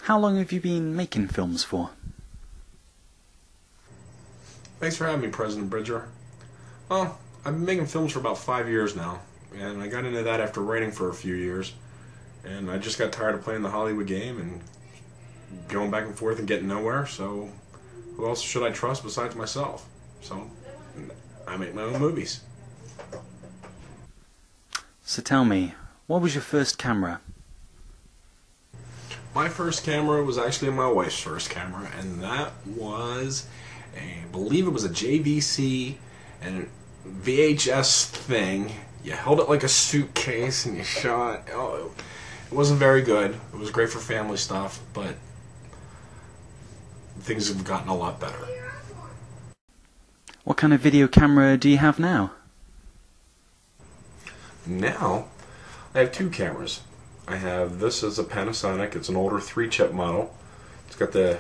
How long have you been making films for? Thanks for having me, President Bridger. Well, I've been making films for about 5 years now, and I got into that after writing for a few years, and I just got tired of playing the Hollywood game and going back and forth and getting nowhere, so who else should I trust besides myself? So, I make my own movies. So tell me, what was your first camera? My first camera was actually my wife's first camera, and that was, I believe it was a JVC and VHS thing. You held it like a suitcase and you shot. Oh, it wasn't very good. It was great for family stuff, but things have gotten a lot better. What kind of video camera do you have now? Now, I have two cameras. I have this as a Panasonic. It's an older 3-chip model. It's got the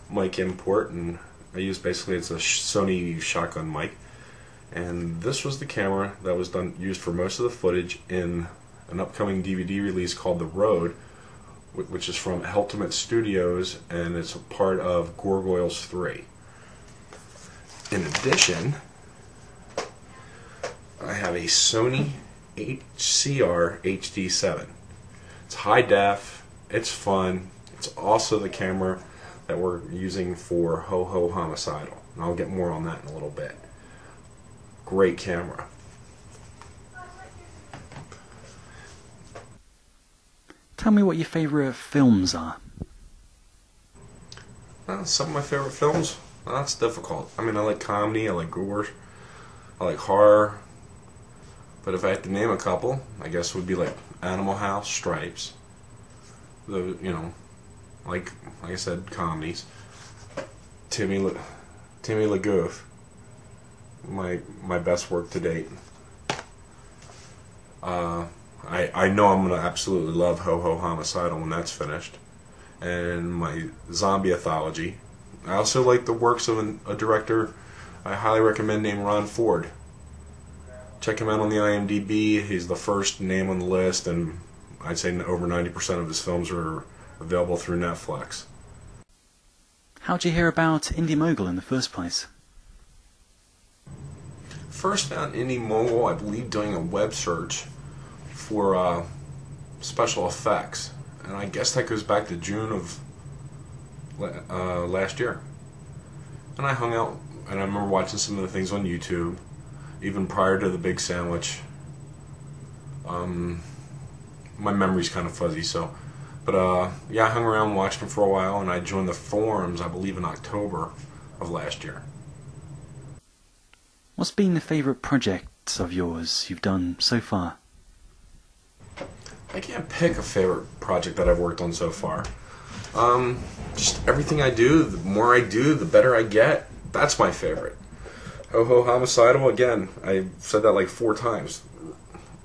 mic import, and I use basically it's a Sony shotgun mic. And this was the camera that was used for most of the footage in an upcoming DVD release called The Road, which is from Ultimate Studios, and it's a part of Gargoyles 3. In addition, I have a Sony HCR HD7. It's high def, it's fun, it's also the camera that we're using for Ho Ho Homicidal, and I'll get more on that in a little bit. Great camera. Tell me what your favourite films are. Some of my favorite films, that's difficult. I mean, I like comedy, I like gore, I like horror, but if I had to name a couple, I guess it would be like Animal House, Stripes, like I said, comedies. Timmy LaGoof, my best work to date. I know I'm gonna absolutely love Ho Ho Homicidal when that's finished, and my zombie anthology. I also like the works of a director I highly recommend named Ron Ford. Check him out on the IMDb. He's the first name on the list, and I'd say over 90% of his films are available through Netflix. How'd you hear about Indymogul in the first place? First found Indymogul, I believe, doing a web search for special effects, and I guess that goes back to June of last year. And I hung out, and I remember watching some of the things on YouTube, even prior to the big sandwich. My memory's kind of fuzzy, but yeah, I hung around watching for a while, and I joined the forums, I believe, in October of last year. What's been the favourite project of yours you've done so far? I can't pick a favorite project that I've worked on so far. Just everything I do, the more I do, the better I get. That's my favorite. Ho Ho Homicidal, again, I said that like 4 times.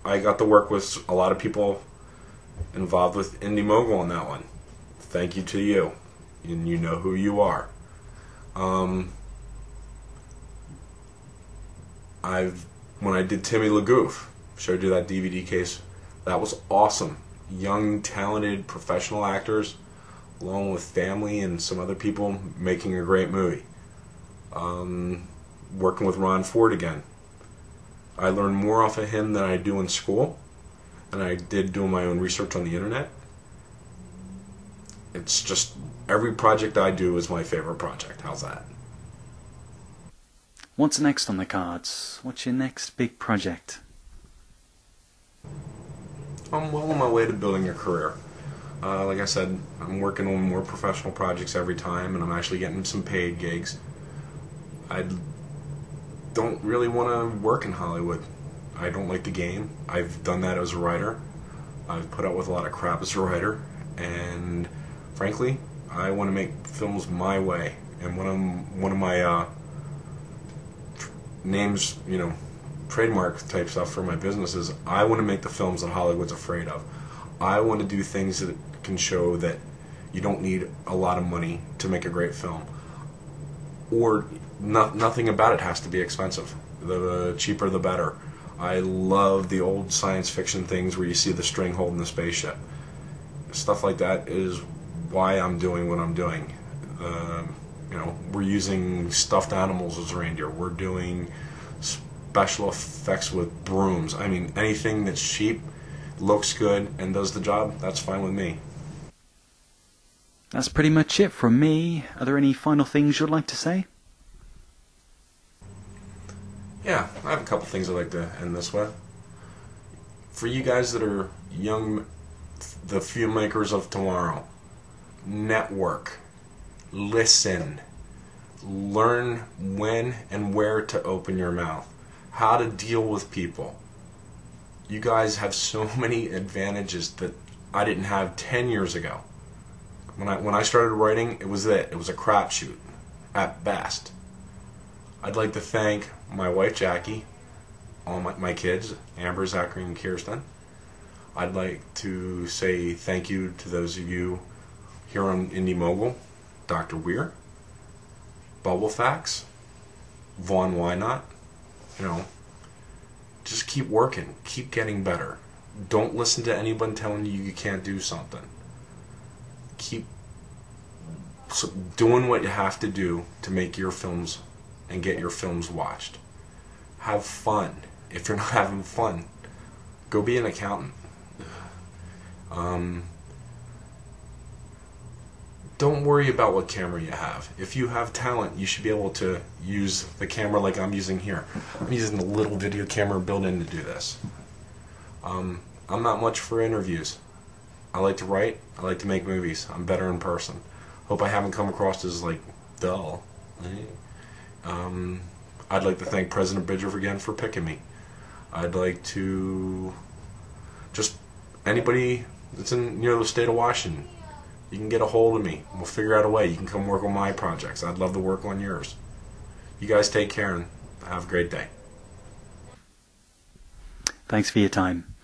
I got to work with a lot of people involved with Indymogul on that one. Thank you to you. And you know who you are. When I did Timmy LaGoof, showed you that DVD case, that was awesome. Young, talented, professional actors, along with family and some other people, making a great movie. Working with Ron Ford again. I learned more off of him than I do in school, and I did doing my own research on the internet. It's just, every project I do is my favorite project. How's that? What's next on the cards? What's your next big project? I'm well on my way to building a career. Like I said, I'm working on more professional projects every time, and I'm actually getting some paid gigs. I don't really want to work in Hollywood. I don't like the game. I've done that as a writer. I've put up with a lot of crap as a writer, and frankly, I want to make films my way. And one of my names, trademark type stuff for my business is I want to make the films that Hollywood's afraid of. I want to do things that can show that you don't need a lot of money to make a great film, or nothing about it has to be expensive. The cheaper the better. I love the old science fiction things where you see the string holding the spaceship. Stuff like that is why I'm doing what I'm doing. We're using stuffed animals as reindeer. We're doing special effects with brooms. I mean, anything that's cheap, looks good, and does the job, that's fine with me. That's pretty much it from me. Are there any final things you'd like to say? Yeah, I have a couple things I'd like to end this with. For you guys that are young, the filmmakers of tomorrow, network, listen, learn when and where to open your mouth, how to deal with people. You guys have so many advantages that I didn't have 10 years ago. When I started writing, it was a crapshoot at best. I'd like to thank my wife Jackie, all my kids, Amber, Zachary, and Kirsten. I'd like to say thank you to those of you here on Indymogul, Dr. Weir, Bubble Facts, Vaughn Why Not. Just keep working, keep getting better. Don't listen to anyone telling you can't do something. Keep doing what you have to do to make your films and get your films watched. Have fun. If you're not having fun, go be an accountant. Don't worry about what camera you have. If you have talent, you should be able to use the camera like I'm using here. I'm using the little video camera built in to do this. I'm not much for interviews. I like to write. I like to make movies. I'm better in person. Hope I haven't come across as like dull. I'd like to thank President Biddle again for picking me. I'd like to just anybody that's in the state of Washington, you can get a hold of me. We'll figure out a way. You can come work on my projects. I'd love to work on yours. You guys take care and have a great day. Thanks for your time.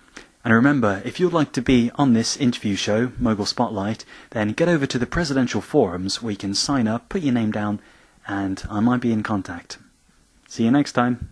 And remember, if you'd like to be on this interview show, Mogul Spotlight, then get over to the presidential forums where you can sign up, put your name down, and I might be in contact. See you next time.